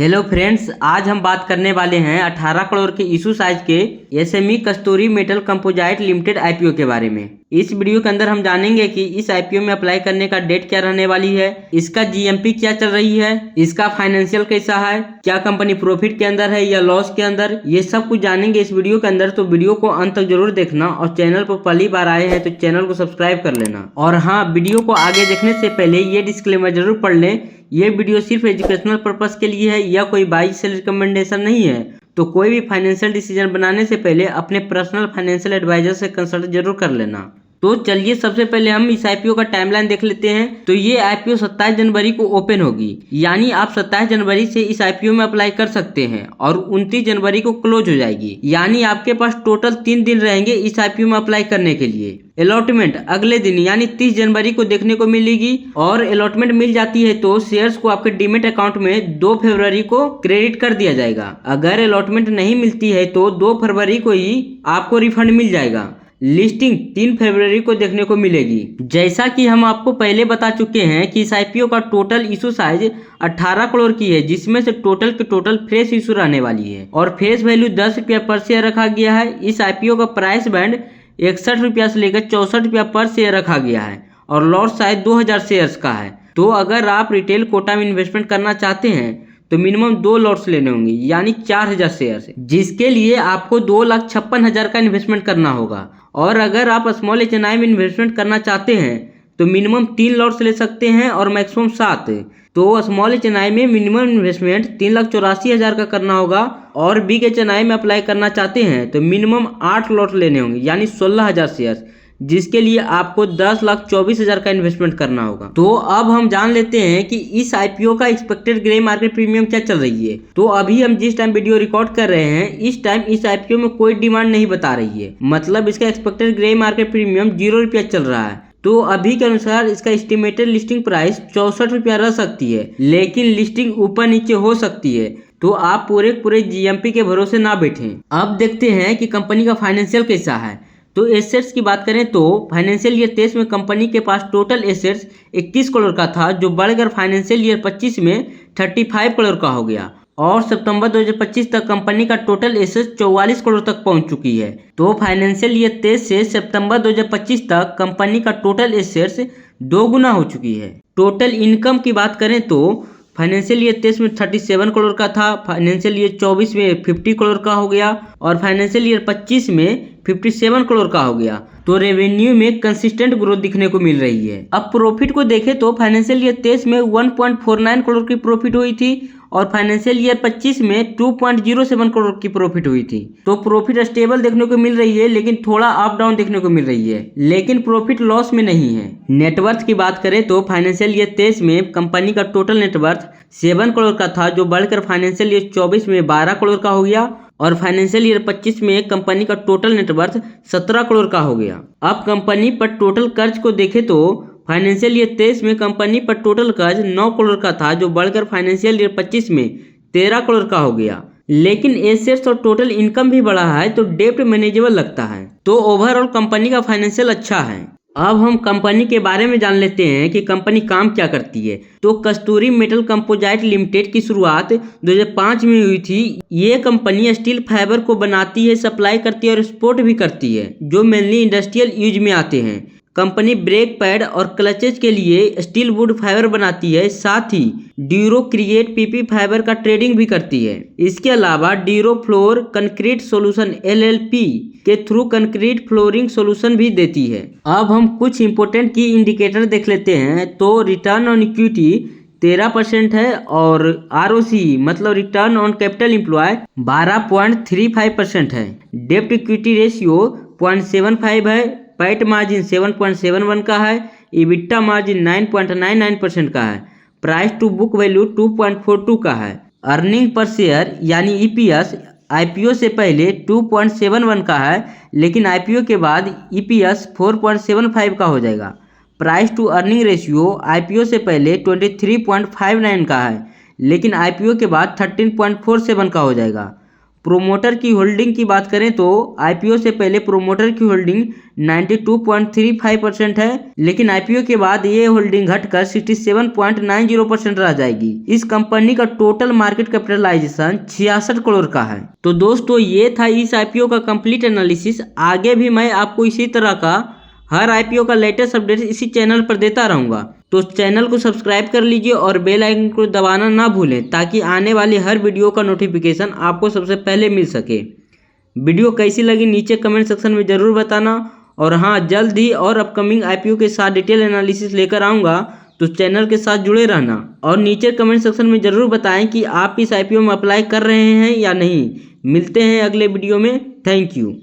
Hello friends, आज हम बात करने वाले हैं 18 करोड़ के इशू साइज के एसएमई कस्तूरी मेटल कंपोजाइट लिमिटेड आईपीओ के बारे में। इस वीडियो के अंदर हम जानेंगे कि इस आईपीओ में अप्लाई करने का डेट क्या रहने वाली है, इसका जीएमपी क्या चल रही है, इसका फाइनेंशियल कैसा है, क्या कंपनी प्रॉफिट के अंदर है या लॉस के अंदर, ये सब कुछ जानेंगे इस वीडियो के अंदर। तो वीडियो को अंत तक जरूर देखना और चैनल पर पहली बार आए हैं तो चैनल को सब्सक्राइब कर लेना। और हाँ, वीडियो को आगे देखने से पहले ये डिस्क्लेमर जरूर पढ़ लें, ये वीडियो सिर्फ एजुकेशनल पर्पस के लिए है या कोई बाई सेल रिकमेंडेशन नहीं है। तो कोई भी फाइनेंशियल डिसीजन बनाने से पहले अपने पर्सनल फाइनेंशियल एडवाइजर से कंसल्ट जरूर कर लेना। तो चलिए सबसे पहले हम इस आईपीओ का टाइमलाइन देख लेते हैं। तो ये आईपीओ 27 जनवरी को ओपन होगी, यानी आप 27 जनवरी से इस आईपीओ में अप्लाई कर सकते हैं और 29 जनवरी को क्लोज हो जाएगी, यानी आपके पास टोटल 3 दिन रहेंगे इस आईपीओ में अप्लाई करने के लिए। अलॉटमेंट अगले दिन यानी 30 जनवरी को देखने को मिलेगी और अलॉटमेंट मिल जाती है तो शेयर्स को आपके डीमेट अकाउंट में 2 फरवरी को क्रेडिट कर दिया जाएगा। अगर अलॉटमेंट नहीं मिलती है तो 2 फरवरी को ही आपको रिफंड मिल जाएगा। लिस्टिंग 3 फरवरी को देखने को मिलेगी। जैसा कि हम आपको पहले बता चुके हैं कि इस आईपीओ का टोटल इशू साइज 18 करोड़ की है, जिसमें से टोटल के टोटल फ्रेश इशू रहने वाली है और फेस वैल्यू 10 रुपया पर शेयर रखा गया है। इस आईपीओ का प्राइस बैंड 61 रुपया से लेकर 64 रुपया पर शेयर रखा गया है और लॉट साइज 2000 शेयर्स का है। तो अगर आप रिटेल कोटा में इन्वेस्टमेंट करना चाहते हैं तो मिनिमम 2 लॉट्स लेने होंगे, यानी 4000 शेयर, जिसके लिए आपको 2,56,000 का इन्वेस्टमेंट करना होगा। और अगर आप स्मॉल एचएनआई में इन्वेस्टमेंट करना चाहते हैं तो मिनिमम 3 लॉट्स ले सकते हैं और मैक्सिमम 7। तो स्मॉल एचएनआई में मिनिमम इन्वेस्टमेंट 3,84,000 का करना होगा और बिग एचएनआई में अप्लाई करना चाहते हैं तो मिनिमम 8 लॉट लेने होंगे, यानी 16,000 शेयर, जिसके लिए आपको 10,24,000 का इन्वेस्टमेंट करना होगा। तो अब हम जान लेते हैं कि इस आईपीओ का एक्सपेक्टेड ग्रे मार्केट प्रीमियम क्या चल रही है। तो अभी हम जिस टाइम वीडियो रिकॉर्ड कर रहे हैं इस टाइम इस आईपीओ में कोई डिमांड नहीं बता रही है, मतलब इसका एक्सपेक्टेड ग्रे मार्केट प्रीमियम 0 रुपया चल रहा है। तो अभी के अनुसार इसका एस्टिमेटेड लिस्टिंग प्राइस 64 रुपया रह सकती है, लेकिन लिस्टिंग ऊपर नीचे हो सकती है। तो आप पूरे जीएमपी के भरोसे ना बैठें। अब देखते हैं कि कंपनी का फाइनेंशियल कैसा है। तो एसेट्स की बात करें तो फाइनेंशियल ईयर 23 में कंपनी के पास टोटल एसेट्स 21 करोड़ का था, जो बढ़कर फाइनेंशियल ईयर 25 में 35 करोड़ का हो गया और सितंबर 2025 तक कंपनी का टोटल एसेट्स 44 करोड़ तक पहुंच चुकी है। तो फाइनेंशियल ईयर 23 से सितंबर 2025 तक कंपनी का टोटल एसेट्स 2 गुना हो चुकी है। टोटल इनकम की बात करें तो फाइनेंशियल ईयर 23 में 37 करोड़ का था, फाइनेंशियल ईयर 24 में 50 करोड़ का हो गया और फाइनेंशियल ईयर 25 में 57 करोड़ का हो गया। तो रेवेन्यू में कंसिस्टेंट ग्रोथ दिखने को मिल रही है। अब प्रॉफिट को देखें तो फाइनेंशियल ईयर 23 में 1.49 करोड़ की प्रॉफिट हुई थी और फाइनेंशियल ईयर 25 में 2.07 करोड़ की प्रॉफिट हुई थी। तो प्रॉफिट स्टेबल देखने को मिल रही है, लेकिन थोड़ा अप डाउन देखने को मिल रही है, लेकिन प्रॉफिट लॉस में नहीं है। नेटवर्थ की बात करें तो फाइनेंशियल ईयर 23 में कंपनी का टोटल नेटवर्थ 7 करोड़ का था, जो बढ़कर फाइनेंशियल ईयर 24 में 12 करोड़ का हो गया और फाइनेंशियल ईयर 25 में कंपनी का टोटल नेटवर्थ 17 करोड़ का हो गया। अब कंपनी पर टोटल कर्ज को देखें तो फाइनेंशियल ईयर 23 में कंपनी पर टोटल कर्ज 9 करोड़ का था, जो बढ़कर फाइनेंशियल ईयर 25 में 13 करोड़ का हो गया। लेकिन एसेट्स और टोटल इनकम भी बढ़ा है तो डेब्ट मैनेजेबल लगता है। तो ओवरऑल कंपनी का फाइनेंशियल अच्छा है। अब हम कंपनी के बारे में जान लेते हैं कि कंपनी काम क्या करती है। तो कस्तूरी मेटल कंपोजाइट लिमिटेड की शुरुआत 2005 में हुई थी। ये कंपनी स्टील फाइबर को बनाती है, सप्लाई करती है और एक्सपोर्ट भी करती है, जो मेनली इंडस्ट्रियल यूज में आते हैं। कंपनी ब्रेक पैड और क्लचेज के लिए स्टील वुड फाइबर बनाती है, साथ ही ड्यूरो क्रिएट पीपी फाइबर का ट्रेडिंग भी करती है। इसके अलावा Duro floor concrete solution LLP के थ्रू कंक्रीट फ्लोरिंग सॉल्यूशन भी देती है। अब हम कुछ इंपोर्टेंट की इंडिकेटर देख लेते हैं। तो रिटर्न ऑन इक्विटी 13% है और आरओसी मतलब रिटर्न ऑन कैपिटल एम्प्लॉय 12.35% है। डेब्ट इक्विटी रेशियो 0.75 है। पैट मार्जिन 7.71 का है। इबिट्टा मार्जिन 9.99% का है। प्राइस टू बुक वैल्यू 2.42 का है। अर्निंग पर शेयर यानी ईपीएस आईपीओ से पहले 2.71 का है, लेकिन आईपीओ के बाद ईपीएस 4.75 का हो जाएगा। Price to earning ratio IPO से पहले 23.59 का है, लेकिन आईपीओ के बाद 13.47 का हो जाएगा। प्रोमोटर की होल्डिंग की बात करें तो आईपीओ से पहले प्रोमोटर की होल्डिंग 92.35% है, लेकिन आईपीओ के बाद ये होल्डिंग घटकर 67.90% रह जाएगी। इस कंपनी का टोटल मार्केट कैपिटलाइजेशन 66 करोड़ का है। तो दोस्तों ये था इस आईपीओ का कंप्लीट एनालिसिस। आगे भी मैं आपको इसी तरह का हर आईपीओ का लेटेस्ट अपडेट इसी चैनल पर देता रहूंगा। तो चैनल को सब्सक्राइब कर लीजिए और बेल आइकन को दबाना ना भूलें, ताकि आने वाली हर वीडियो का नोटिफिकेशन आपको सबसे पहले मिल सके। वीडियो कैसी लगी नीचे कमेंट सेक्शन में ज़रूर बताना। और हाँ, जल्द ही और अपकमिंग आईपीओ के साथ डिटेल एनालिसिस लेकर आऊँगा, तो चैनल के साथ जुड़े रहना। और नीचे कमेंट सेक्शन में ज़रूर बताएं कि आप इस आईपीओ में अप्लाई कर रहे हैं या नहीं। मिलते हैं अगले वीडियो में। Thank you.